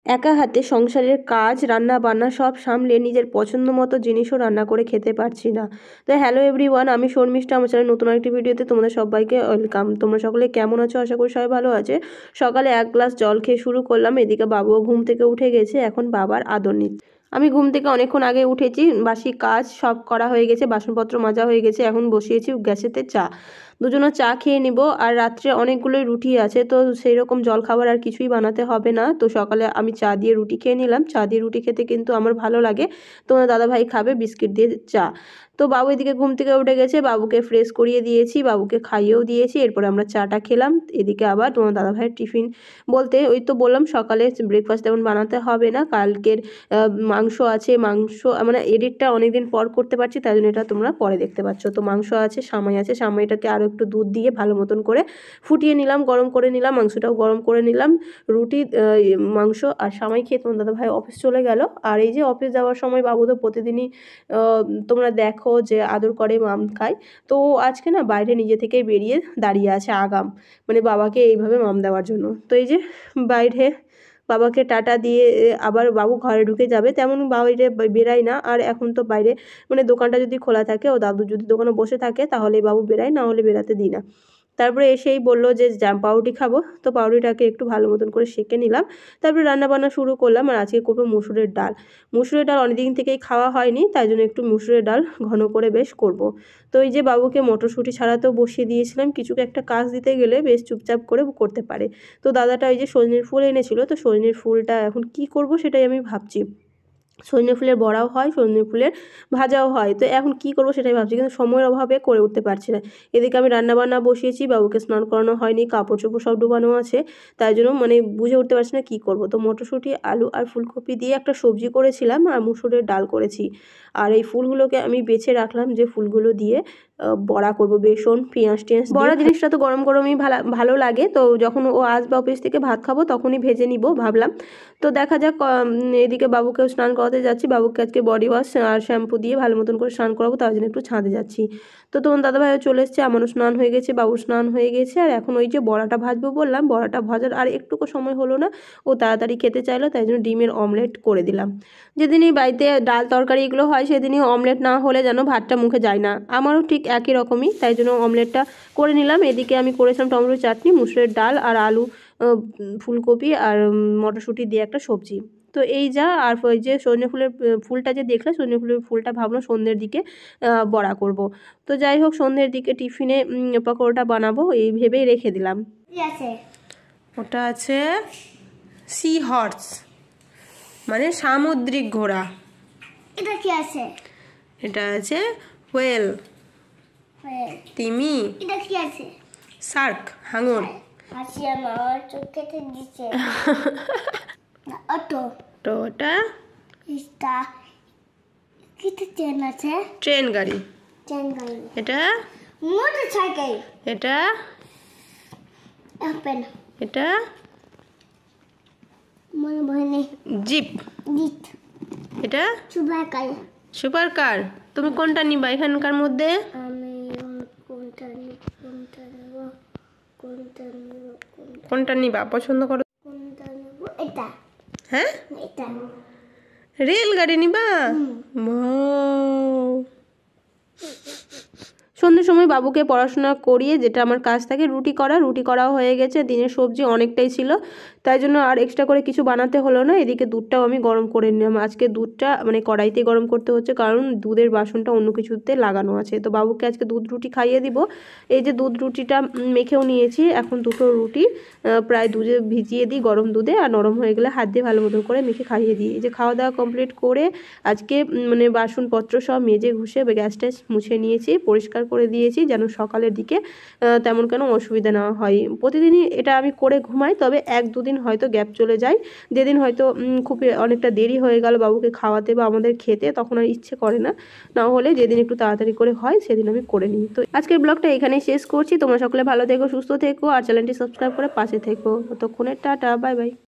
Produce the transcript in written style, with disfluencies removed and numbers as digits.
একা হাতে সংসারের কাজ রান্না বান্না সব সামলে নিজের পছন্দ মতো জিনিসও রান্না করে খেতে পারছি না। তো হ্যালো এভরিওয়ান, আমি শর্মিষ্ঠা। আমার চ্যানেলে নতুন একটি ভিডিওতে তোমাদের সবাইকে ওয়েলকাম। তোমরা সকলে কেমন আছো? আশা করি সবাই ভালো আছে। সকালে এক গ্লাস জল খেয়ে শুরু করলাম। এদিকে বাবুও ঘুম থেকে উঠে গেছে, এখন বাবার আদর নিচ্ছে। আমি ঘুম থেকে অনেকক্ষণ আগে উঠেছি, বাসি কাজ সব করা হয়ে গেছে, বাসনপত্র মাজা হয়ে গেছে। এখন বসিয়েছি গ্যাসেতে চা, দুজনে চা খেয়ে নিব। আর রাত্রে অনেকগুলোই রুটি আছে, তো সেই রকম জলখাবার আর কিছুই বানাতে হবে না। তো সকালে আমি চা দিয়ে রুটি খেয়ে নিলাম। চা দিয়ে রুটি খেতে কিন্তু আমার ভালো লাগে। তোমার দাদাভাই খাবে বিস্কিট দিয়ে চা। তো বাবু এদিকে ঘুম থেকে উঠে গেছে, বাবুকে ফ্রেশ করিয়ে দিয়েছি, বাবুকে খাইয়েও দিয়েছি। এরপরে আমরা চাটা খেলাম। এদিকে আবার তোমার দাদাভাইয়ের টিফিন বলতে ওই তো বললাম সকালে ব্রেকফাস্ট তেমন বানাতে হবে না। কালকের মাংস আছে, মাংস মানে এডিটটা অনেকদিন পর করতে পারছি, তাই জন্য এটা তোমরা পরে দেখতে পাচ্ছ। তো মাংস আছে, সামাই আছে, সামাইটাকে আরও একটু দুধ দিয়ে ভালো মতন করে ফুটিয়ে নিলাম, গরম করে নিলাম, মাংসটাও গরম করে নিলাম। রুটি, মাংস আর সামাই খেয়ে তোমার দাদাভাই অফিস চলে গেল। আর এই যে অফিস যাওয়ার সময় বাবু তো প্রতিদিনই তোমরা দেখো যে আদর করে, মাম খায়। তো আজকে না বাইরে নিজে থেকেই বেরিয়ে দাঁড়িয়ে আছে আগাম, মানে বাবাকে এইভাবে মাম দেওয়ার জন্য। তো এই যে বাইরে বাবাকে টাটা দিয়ে আবার বাবু ঘরে ঢুকে যাবে, তেমন বাইরে বেরায় না। আর এখন তো বাইরে মানে দোকানটা যদি খোলা থাকে, ও দাদু যদি দোকানে বসে থাকে তাহলে বাবু বেরায়, না হলে বেরাতে দিই না। তারপরে এসেই বললো যে পাউরুটি খাবো। তো পাউরুটিটাকে একটু ভালো মতন করে সেঁকে নিলাম। তারপরে রান্নাবান্না শুরু করলাম। আর আজকে করবো মুসুরের ডাল। মুসুরের ডাল অনেকদিন থেকেই খাওয়া হয়নি, তাই জন্য একটু মুসুরের ডাল ঘন করে বেশ করব। তো এই যে বাবুকে মটরশুঁটি ছাড়াতেও বসিয়ে দিয়েছিলাম, কিছু একটা কাজ দিতে গেলে বেশ চুপচাপ করে করতে পারে। তো দাদাটা ওই যে সজনের ফুল এনেছিল, তো সজনের ফুলটা এখন কি করব সেটাই আমি ভাবছি। সজনে ফুলের বড়াও হয়, সজনে ফুলের ভাজাও হয়, তো এখন কি করব সেটাই ভাবছি, কিন্তু সময়ের অভাবে করে উঠতে পারছি না। এদিকে আমি রান্নাবান্না বসিয়েছি, বাবুকে স্নান করানো হয়নি, কাপড় চোপড় সব ডুবানো আছে, তাই জন্য মানে বুঝে উঠতে পারছি না কি করব। তো মটরশুঁটি, আলু আর ফুলকপি দিয়ে একটা সবজি করেছিলাম, আর মুসুরের ডাল করেছি। আর এই ফুলগুলোকে আমি বেছে রাখলাম, যে ফুলগুলো দিয়ে বড়া করব, বেসন পেঁয়াজ টেঁয়াজ। বড়া জিনিসটা তো গরম গরমই ভালো লাগে, তো যখন ও আসবে অফিস থেকে ভাত খাবো তখনই ভেজে নিব ভাবলাম। তো দেখা যাক। এদিকে বাবুকেও স্নান করাতে যাচ্ছি, বাবুকে আজকে বডি ওয়াশ আর শ্যাম্পু দিয়ে ভালো মতন করে স্নান করাবো, তার জন্য একটু ছাদে যাচ্ছি। তো তোমার দাদাভাইও চলে এসছে, আমারও স্নান হয়ে গেছে, বাবুর স্নান হয়ে গেছে। আর এখন ওই যে বড়াটা ভাজবো বললাম, বড়াটা ভাজার আর একটুকু সময় হলো না, ও তাড়াতাড়ি খেতে চাইলো, তাই জন্য ডিমের অমলেট করে দিলাম। যেদিনই বাড়িতে ডাল তরকারি এগুলো হয়, সেদিনই অমলেট না হলে যেন ভাতটা মুখে যায় না। আমারও ঠিক একই রকমই, তাই জন্য অমলেটটা করে নিলাম। এদিকে আমি করেছিলাম টমেটো চাটনি, মুসুরের ডাল আর আলু, ফুলকপি আর মটরশুঁটি দিয়ে একটা সবজি। তো এই যা। আর ওই যে সজনে ফুলের ফুলটা যে দেখলে, সজনে ফুলের ফুলটা ভাবলাম সন্ধ্যের দিকে বড়া করব। তো যাই হোক, সন্ধ্যের দিকে টিফিনে পকোড়াটা বানাবো এই ভেবেই রেখে দিলাম। ওটা আছে সি হর্স, মানে সামুদ্রিক ঘোড়া। এটা কি আছে? এটা আছে হোয়েল, তিমি। এটা কি আছে? শার্ক, হাঙর। হাসি আমার চোখেতে দিচ্ছে। অটো, ওটা এটা কিতে ট্রেন আছে? ট্রেন গাড়ি। ট্রেন গাড়ি। এটা মোটরসাইকেল। এটা এপেন। এটা মনে ভয় জিপ। জিপ। এটা সুপার কার। Super car. তুমি কোনটা নিবা এখানকার মধ্যে? আমি কোনটা নেব? কোনটা নিবা পছন্দ করো? কোনটা নেব? এটা। হ্যাঁ, এটা। রেলগাড়ি নিবা? সন্ধ্যের সময় বাবুকে পড়াশোনা করিয়ে যেটা আমার কাজ থাকে রুটি করাও হয়ে গেছে। দিনের সবজি অনেকটাই ছিল, তাই জন্য আর এক্সট্রা করে কিছু বানাতে হলো না। এদিকে দুধটাও আমি গরম করে নিলাম। আজকে দুধটা মানে কড়াইতে গরম করতে হচ্ছে, কারণ দুধের বাসনটা অন্য কিছুতে লাগানো আছে। তো বাবুকে আজকে দুধ রুটি খাইয়ে দিব। এই যে দুধ রুটিটা মেখেও নিয়েছি। এখন দুটো রুটি প্রায় দুধে ভিজিয়ে দিই, গরম দুধে, আর নরম হয়ে গেলে হাত দিয়ে ভালো মতো করে মেখে খাইয়ে দিই। এই যে খাওয়া দাওয়া কমপ্লিট করে আজকে মানে বাসনপত্র সব মেজে ঘুষে গ্যাস ট্যাস মুছে নিয়েছি, পরিষ্কার করে দিয়েছি, যেন সকালের দিকে তেমন কোনো অসুবিধা না হয়। প্রতিদিনই এটা আমি করে ঘুমাই, তবে এক দুদিন হয়তো গ্যাপ চলে যায়। যেদিন হয়তো খুব অনেকটা দেরি হয়ে গেল বাবুকে খাওয়াতে বা আমাদের খেতে, তখন আর ইচ্ছে করে না। না হলে যেদিন একটু তাড়াতাড়ি করে হয় সেদিন আমি করে নিই। তো আজকের ব্লগটা এখানেই শেষ করছি। তোমরা সকলে ভালো থেকো, সুস্থ থেকো, আর চ্যানেলটি সাবস্ক্রাইব করে পাশে থেকো। ততক্ষণে টাটা, বাই বাই।